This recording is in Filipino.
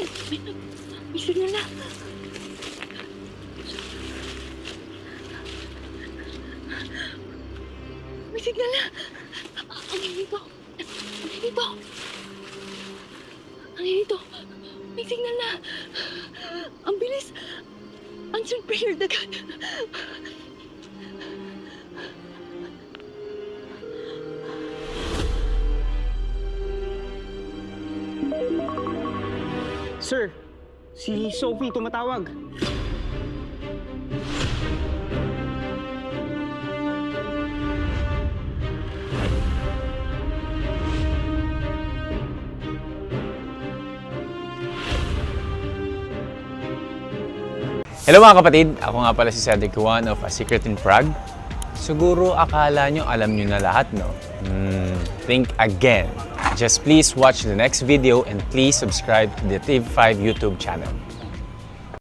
May signal na. May signal na. Ang hinito. Ang hinito. Ang hinito. May signal na. Ang bilis. Answered prayer agad. Sir, si Sophie tumatawag. Hello mga kapatid! Ako nga pala si Cedric Juan of A Secret in Prague. Siguro akala nyo alam nyo na lahat, no? Think again. Just please watch the next video and please subscribe to the TV5 YouTube channel.